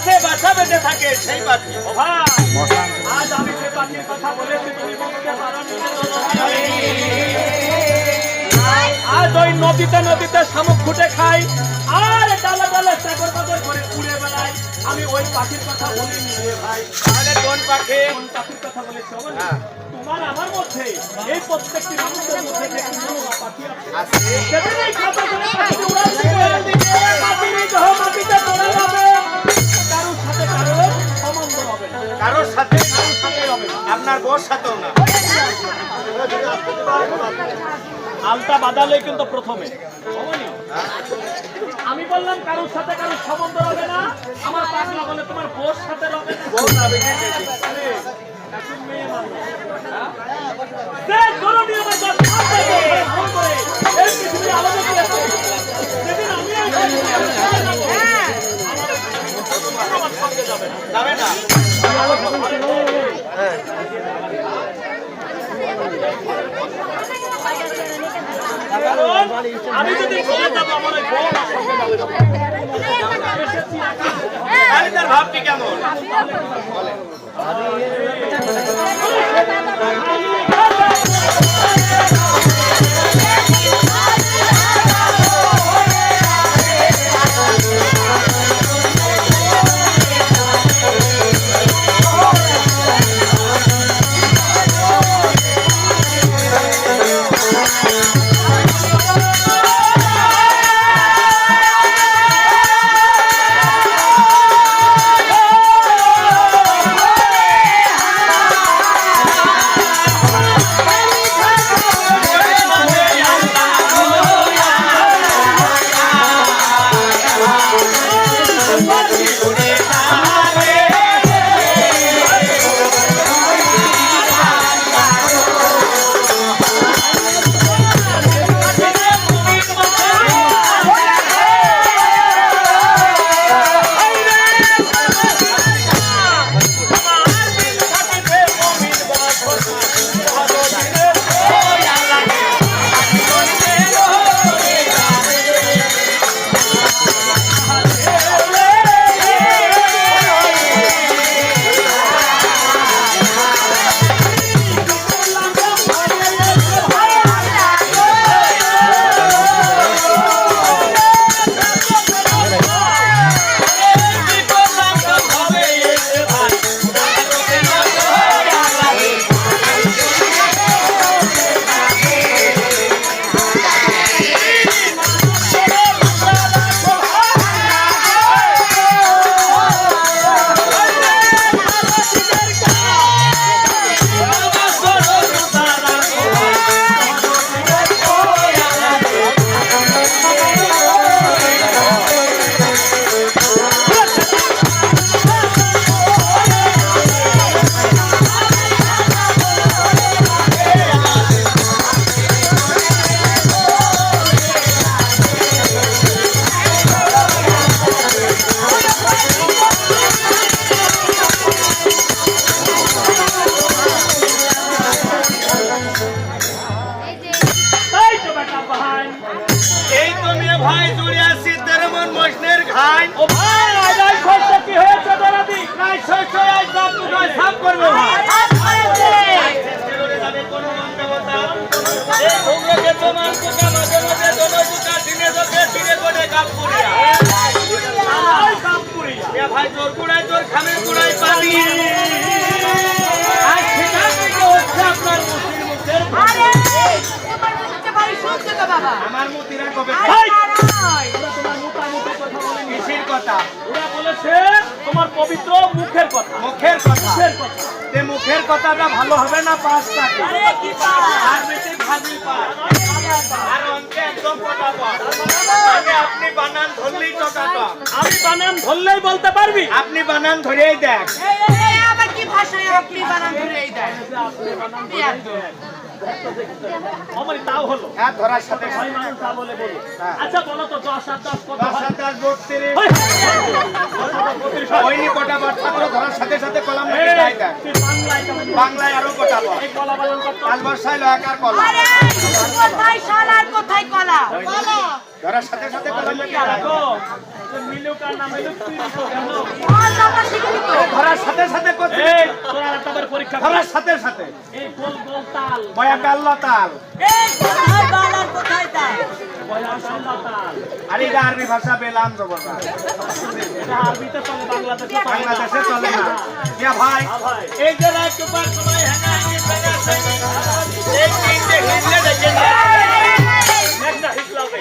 গাছে বাসা বেঁধে থাকে সেই পাখি। ও ভাই, আজ আমি যে পাখির কথা বলেছি তুমি বুঝতে পারোনি। আজ ওই নদীতে নদীতে শামুক খুঁটে খাই আর ডালে ডালে সাগর বাজার করে উড়ে বেড়াই, আমি ওই পাখির কথা বলিনি রে ভাই। তাহলে কোন পাখি? কোন পাখির কথা বলেছি? তোমার আমার মধ্যে, এই প্রত্যেকটি মানুষের মধ্যে যে কোনো পাখি আছে, সেদিনই খাতা করে পাখিকে উড়াল দিবে, মাটির দেহ মাটিতে পড়ে যাবে, কারোর সাথে কারোর সম্বন্ধ হবে না, কারোর সাথে হবে না, আপনার বউর সাথেও না। আলতা বাদালে কিন্তু প্রথমে আমি বললাম কারোর সাথে কারোর সম্বন্ধ হবে না, আমার পাগলা বলে তোমার বউর সাথে হবে না। বউ যাবে কি? এখন মেয়ে মানুষ, হ্যাঁ? যে জরুরি আমার দশ মাসে ফোন করে এই পৃথিবী আলাদা করেছে, সেদিন আমি আমার সঙ্গে যাবে না, যাবে না। আমি যদি চলে যাবো আমার ওই বউ আমার সঙ্গে যাবে না। তাহলে তার ভাবটি কেমন? ভাই জুড়ে আসি তেরে মন মশনের ঘাই। ও ভাই আজ আজ শস্য কি হয়েছে দাদাদি? নাই শস্য আজ বাপ তুই সাফ করবে ভাই। যাবে কোন মন্ত্রবতা এই ভোগকে তোমার পোকা মাঝে মাঝে দোনো দুটা দিনে দোকে দিনে করে কাপ করিয়া আমার কাম করিয়া এ ভাই তোর গুড়াই তোর খামের গুড়াই পানি আজ সেখান থেকে হচ্ছে আপনার মুসির মুখের আরে তোমার মুখে ভারী শুনছো তো বাবা। আমার মুতিরা কবে ভাই নয় ওরা তোমার মুখে কথা বলে কিসের কথা? ওরা বলেছে তোমার পবিত্র মুখের কথা। মুখের কথা। মুখের কথা তে মুখের কথাটা ভালো হবে না পাঁচটাকে? আরে কি পাস আর বেশি ভাজি পাস আর অঙ্কে একদম পটাপট। আগে আপনি বানান ধরলেই টকাটক। আমি বানান ধরলেই বলতে পারবি? আপনি বানান ধরেই দেখ। এই আবার কি ভাষায় আপনি বানান ধরে এই দেন আমার তাও হলো হ্যাঁ ধরার সাথে ভাই মানুষ তা বলে বলো। হ্যাঁ। আচ্ছা বলো তো 10 আর 10 কত হয়? 10 ওই, 32 ওইনি পটাপট থাকলো ধরার সাথে সাথে কলাম এই, লিখে দেয় দেখ। তুই বাংলায় কেমন বলিস? বাংলায় আরো পটাপট। এই কলা বানান কত? কালবর্ষায় লয়াকার কলা। আরে কোথায় শালার কোথায় কলা কলা ধরার সাথে সাথে কলাম কি লিখে আর দেয়। গো? তুই মিলুক আর না মিলুক তুই তো কেন? কলা সাথে সাথে করতে এই তোরা একবার পরীক্ষা কর ধরার সাথে সাথে এই গোল গোল তাল বয়া কাল্লা তাল এই কোথায় বাল আর কোথায় তাল? বয়া সাল্লা তাল আর এটা আরবি ভাষা পেলাম জবরদস্ত এটা আরবিতে চলে বাংলাদেশে চলে না। বাংলাদেশে চলে না ইয়া ভাই হ্যাঁ ভাই এই যে রাজকুমার সবাই হাঙ্গামি সাঙ্গাসে এই তিনটে হিজলা দেখে একটা হিজলা হবে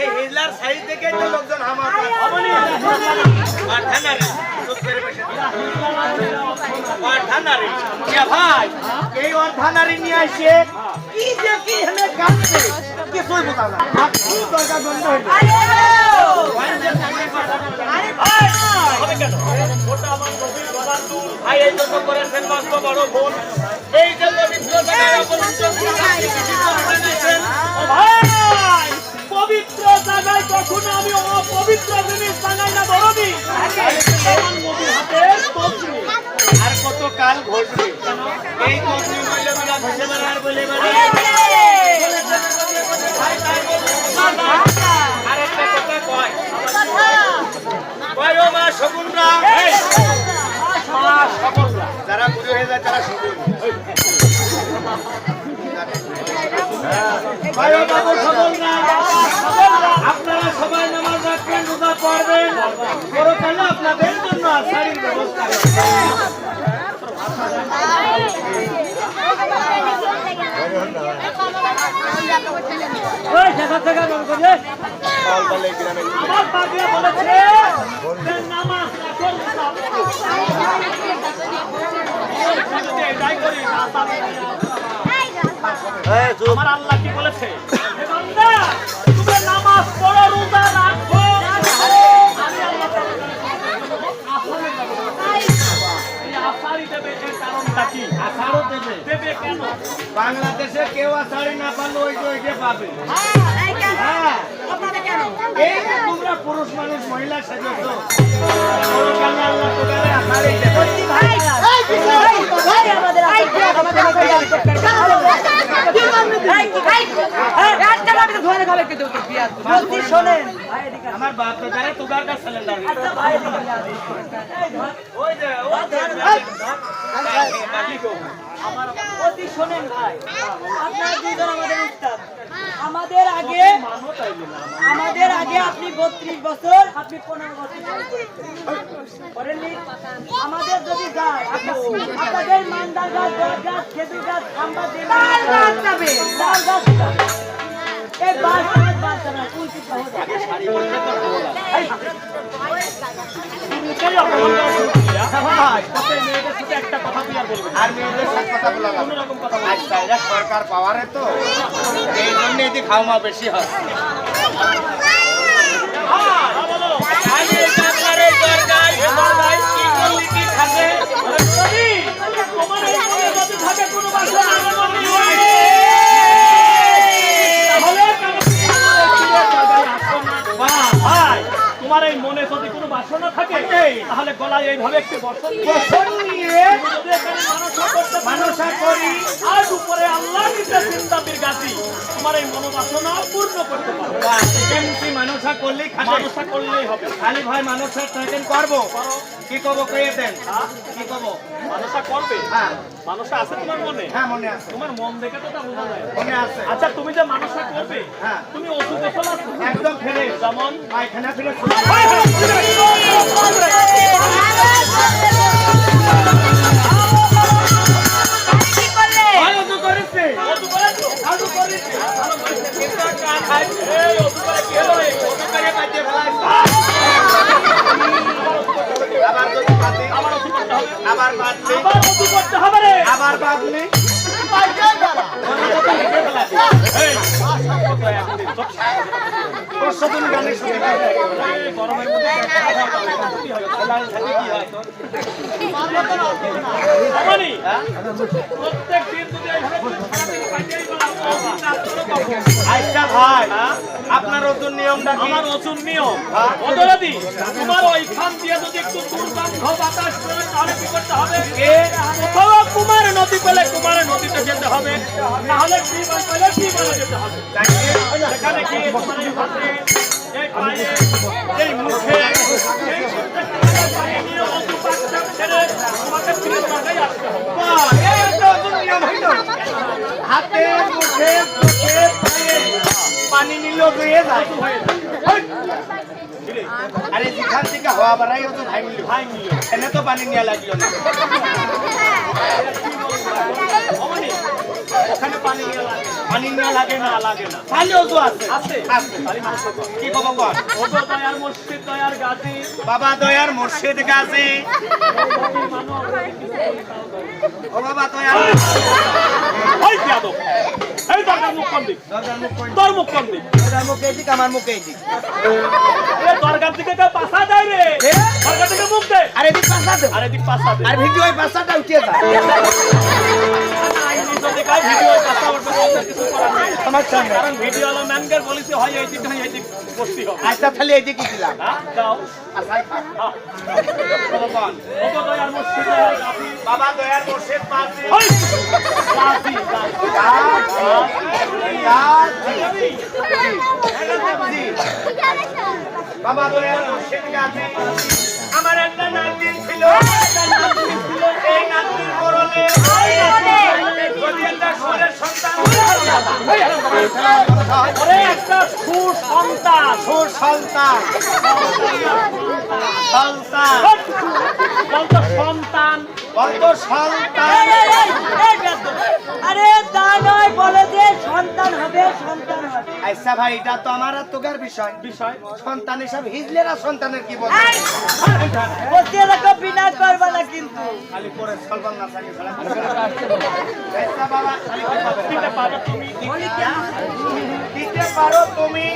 এই হিজলার সাইড থেকে তো লোকজন হামার অবনি পাঠানারে সুতরে বসে পাঠানারে ইয়া ভাই এই অর্ধানারি নিয়ে আসে কি যে কি হলে কাটছে কিছুই বোঝা না আপনি দরকার বন্ধ হইল হবে কেন ওটা আমার নবীর গলার দুল ভাই এই জন্য করেছেন মস্ত বড় ভুল এই যে পবিত্র জায়গায় অবলম্বন করেছেন ও ভাই পবিত্র জায়গায় কখনো আমি অপবিত্র জিনিস বানাই না বড়দি আমার নবীর হাতে তসবি আর কত কাল ঘটবে এই কত বলে বলা ভেসে বেড়ার বলে বেড়া আর একটা কথা কয় কয় ও মা শকুনরা মা সকলরা যারা বুড়ো হয়ে যায় তারা শকুন কয় ও বাবু শকুনরা আপনারা সবাই নামাজ রাখবেন রোজা পড়বেন পরকালে আপনাদের জন্য আসারির ব্যবস্থা ওই দেখা দেখা করে আমার পাগলা বলেছে যে নামাজ রাখুন এটাই করি আমার আল্লাহ কি বলেছে হে বান্দা তুমি নামাজ পড়ো রোজা রাখো আমি আল্লাহ আসারি দেবে এর কারণটা কি আসারও দেবে দেবে কেন বাংলাদেশে কেউ আসারি না পারলে ওই যে পাবে এই কেন? হ্যাঁ আপনারা কেন? এই যে তোমরা পুরুষ মানুষ মহিলা সেজেছ পরকালে আল্লাহ তোদের আসারি দেবে ভাই, ভাই আমাদের বলছি শোনেন আমার বাপ দাদারা তোদের কাছে সিলিন্ডার আচ্ছা ভাই ওই যে বলছি শোনেন ভাই আপনারা দুজন আমাদের উস্তাদ আমাদের আগে আপনি 32 বছর আপনি 15 বছর করেননি আমাদের যদি যায় আপনাদের মান্দার গাছ বট গাছ খেজুর গাছ খাম্বা দিয়ে তাল গাছ যাবে তাল গাছ এই বাস বাস না কুলতি সহজ ভাই মেয়েদের সাথে একটা কথা তুই আর বলবি আর মেয়েদের সাথে কথা বলা অন্যরকম কথা বলবি। আচ্ছা এটা সরকার পাওয়ারে তো এই জন্য এটি খাওয়া বেশি হয় আমি এই কাকলারের দরকার দরকার কি করলি কি থাকে তোমার এই মনে যদি থাকে কোনো বাসা আগমনী হয় তাহলে ভাই তোমার এই মনে যদি কোনো বাসনা থাকে তাহলে গলায় এইভাবে একটি বর্ষণ নিয়ে যদি এখানে মানসা করি আর উপরে আল্লাহ নিতে চিন্তাবির গাছি তোমার এই মনোবাসনা পূর্ণ করতে পারবে কি মানুষা করলেই খাটে মানসা করলেই হবে খালি ভাই মানুষের ট্রেকিং করবো কি করবো কয়ে দেন কি করবো মানসা করবে হ্যাঁ মানসা আছে তোমার মনে হ্যাঁ মনে আছে তোমার মন দেখে তো তা বোঝা যায় মনে আছে আচ্ছা তুমি যে মানসা করবে হ্যাঁ। তুমি ওষুধ গোসল আছো একদম ফেরে যেমন পায়খানা ফিরে কি করলে ওষুধ করেছে ওষুধ করেছো? ওষুধ করেছে ভালো করেছে। কিন্তু আর চা খাইছে। এই ওষুধ করে কি হলো? এই ওষুধ করে বাজে ফেলাইছে আবার যদি বাদে আবার ওষুধ করতে হবে। আবার বাদলে আবার ওষুধ করতে হবে রে। আবার বাদলে এই, কোথায় এখন এই সব প্রশ্ন গানে শুনে এই গরমের মধ্যে কি হয়? লাল থাকে কি হয় তোর? অমনি, প্রত্যেক দিন যদি এইভাবে করে সারাদিন কাটিয়ে গেলাম, আচ্ছা ভাই আপনার ওজন নিয়মটা কি আমার ওষুধ নিয়ম অদরাদি তোমার ওইখান দিয়ে যদি একটু দুর্গন্ধ বাতাস করে তাহলে কি করতে হবে অথবা কুমার নদী পেলে কুমারের নদীতে যেতে হবে নাহলে টিউবওয়েল পেলে টিউবওয়েলে যেতে হবে সেখানে গিয়ে তোমার এই হাতে এই পায়ে এই মুখে এই হাতে মুখে চোখে পায়ে পানি নিল হয়ে যায়। আরে যেখান থেকে হওয়া বাড়াই হতো ভাই মিল এনে তো পানি নিয়ে লাগলো না। ওখানে পানি নিয়ে লাগে পানি নিয়ে লাগে না লাগে না খালি ওজু আছে আছে আছে কি খবর কর ওগো দয়ার মসজিদ দয়ার গাজী বাবা দয়ার মুর্শিদ গাজী ও বাবা দয়ার ওই যাদব এই দরকার মুখ কম দিক দরজার মুখ কই তোর মুখ কম দিক দরজার মুখ এই দিক আমার মুখ এই দিক এ দরকার থেকে কেউ পাশা দেয় রে দরকার থেকে মুখ দে আরে দিক পাশা দে আরে দিক পাশা দে আর ভিডিও ওই পাশাটা উঠিয়ে যা যদি কাই ভিডিও পাশা উঠবে তাহলে কিছু করার নেই আমার সামনে কারণ ভিডিও আলো ম্যানগের পলিসি হয় এই দিক হয় এই দিক বসতি হবে আচ্ছা খালি এই দিক দিলাম হ্যাঁ দাও আসাই খা হ্যাঁ ভগবান ওগো দয়ার মসজিদ দয়ার গাজী বাবা দয়ার মুর্শিদ গাজী ওই গাজী বাবা দয়ার মুর্শিদ গাজী আমার একটা নাতি ছিল এই নাতির করলে গদিয়াটা ঘরের সন্তান ওরে একটা সুসন্তান সুসন্তান সন্তান বলতো সন্তান বলতো সন্তান আরে তা নয় বলে যে সন্তান হবে সন্তান হবে আচ্ছা ভাই এটা তো আমার আর তোকার বিষয় বিষয় সন্তান হিসাবে হিজলেরা সন্তানের কি বলে বসিয়ে রাখো বিনা করবা না কিন্তু খালি পরে সলবান না থাকে আচ্ছা বাবা খালি কথা বলে। দিতে পারো তুমি দিতে পারো তুমি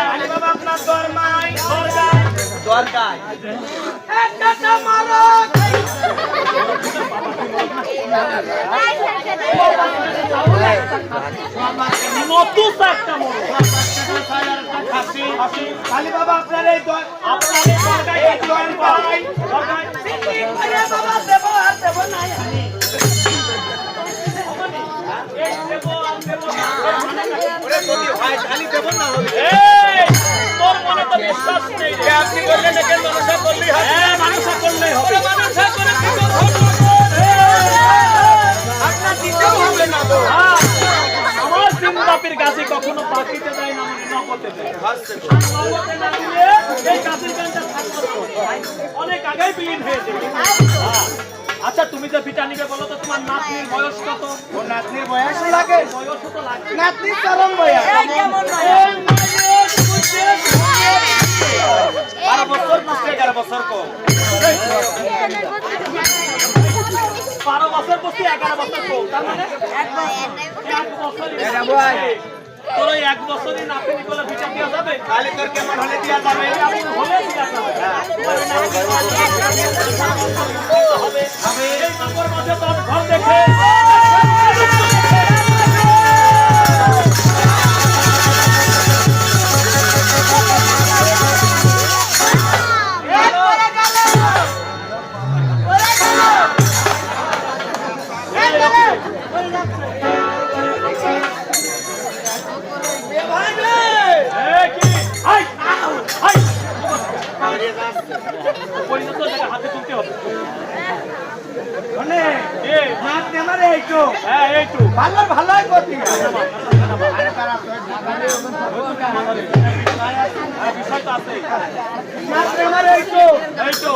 খালি বাবা আপনার দরমাই দরগায় একটা মারো নতুন একটা মরো খালি বাবা আপনার এই আপনার এই দরগায় এই দরগায় দরগায় বাবা দেব আর দেব নাই এই দেব আর দেব না। ওরে যদি হয় খালি দেব না হবে এই, তোর মনে তো বিশ্বাস নেই রে। আপনি বললেন একে মানুষা করলেই হবে হ্যাঁ, মানুষা করলেই হবে। মানুষা করে দিতে আপনার দিতেও হবে না তো হ্যাঁ, আমার সিন্দাপির গাছে কখনো পাখিতে দেয় না মানে নগদে দেয়। নগদে না দিলে এই গাছের গানটা থাকতো না। অনেক আগেই বিলীন হয়ে যাবে। হ্যাঁ। আচ্ছা তুমি যে বিটা নিবে বলো তো তোমার নাতনির বয়স কত? ও নাতনির বয়স লাগে বয়স তো লাগবে। নাতনির চরম বয়স এই কেমন নয় 12 বছর পুষতে 11 বছর কম 12 বছর বসে 11 বছর কম। তার মানে এক বছরই তোর ওই 1 বছরই নাতনি বলে বিটা দেওয়া যাবে? তাহলে তোর কেমন হলে দেওয়া যাবে এমন হলে দেওয়া যাবে। তোমার ওই নাতনি হবে। এই নম্বর মধ্যে তোর ঘর দেখে হাতে তুলতে হবে। মানে নাতনি আমার এইটো হ্যাঁ এইটু ভালোই করতি বিষয় তো আছে। নাতনি আমার এইটো এইটু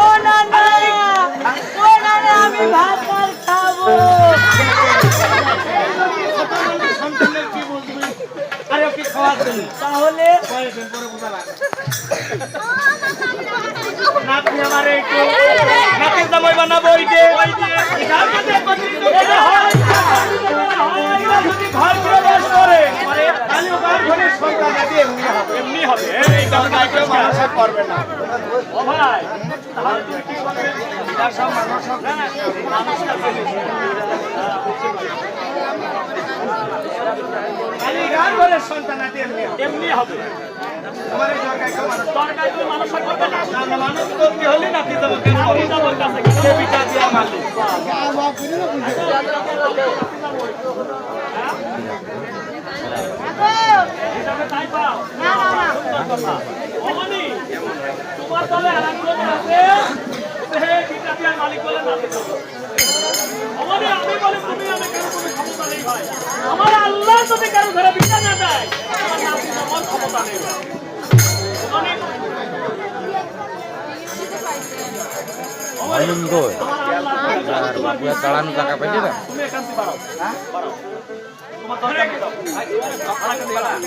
ও না না আমি ভাত আর খাবো সন্তানের কি বলবি আরে ওকে খাওয়ার জন্য তাহলে কয়েকদিন পরে বুঝা লাগে নাতনি আমার এইটো নাতির জামাই বানাবো ওই যে এটার মধ্যে একত্রিত করে হয় যদি ঘর প্রবেশ করে তাহলে ওর ঘরের সন্তান আদি এমনি হবে এই দরকার কেউ মানুষ করবে না ও ভাই তাহলে তুমি কি করবে? তার সব মানুষ খালি গান ঘরের সন্তান আদি এমনি হবে। আমার এই দরকার কেউ মানুষ দরকার তুমি মানুষ করবে না। না মানুষ করতে হলে নাতি যাবো কেন আপনি যাবার কাছে সে পিঠা দিয়া মারলি হিসাবে তাই পাও। না সুন্দর কথা। অমনি, তোমার দলে আরেকজন আছে, সে বিটাপিয়ার মালিক বলে নামে চলো। অমনি আমি বলি তুমি আমি কেন তুমি ক্ষমতা নেই ভাই। আমার আল্লাহ যদি কারো ধরে বিটা না দেয়, আমার নাতি আমার ক্ষমতা নেই ভাই। অমনি, আনন্দ দাঁড়ানো টাকা পাইলে না তুমি একান্তি বাড়াও, বাড়াও। তোমার দরকার নেই দাও। আরেকজন বাড়াও।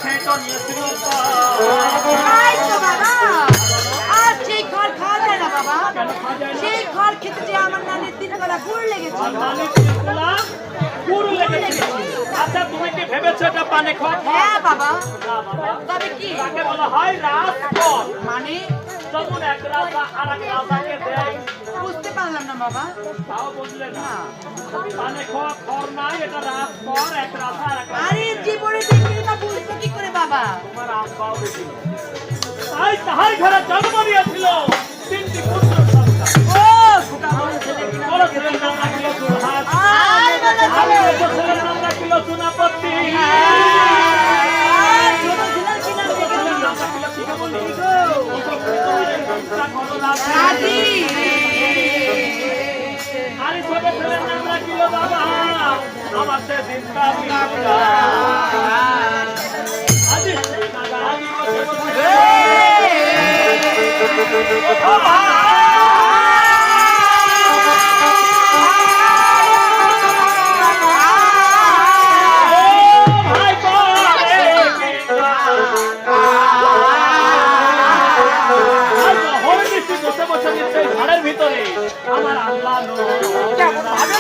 সেই তো নিয়েছিল এই তো বাবা, আর সেই খড় খাওয়া যায় না বাবা। সেই খড় খেতে যে আমার নানির 3 গলা গুড় লেগেছে। আচ্ছা তুমি কি ভেবেছো এটা পানে খাওয়া? হ্যাঁ বাবা। না বাবা, তবে কি তাকে বলা হয় রাজপথ। মানে যেমন এক রাজা আর এক রাজাকে দেয়, বুঝতে পারলাম না বাবা। তাও বুঝলে না। পানে খাওয়া খড় নাই, এটা রাজপথ, এক রাজা আর এক রাজা। আরে জীবনে দেখলে তা বুঝতো কি করে বাবা? তোমার আব্বাও বেশি তাই তাহার ঘরে জন্ম দিয়েছিল 3টি পুত্র সন্তান। ও খোকা বড় ছেলে কিনা বড় ছেলের নাম রাখিল সুরহাস, আর বলো আর ছেলে। ছোট ছেলের নাম রাখিল সুনাপতি, আর ছোট ছেলের কি নাম ছোট ছেলের নাম রাখিল শিখামণি। তোমাদের নামটা করো রাজি। রাজি। আর এই ছোট ছেলের নাম রাখিল বাবা, আমার সে চিন্তা বিনোদা। আজি নাগা আজি বসে বসে ও ভাই করে বসে বসে নিচ্ছে ঝাড়ের ভিতরে আমার আল্লাহ ভাবে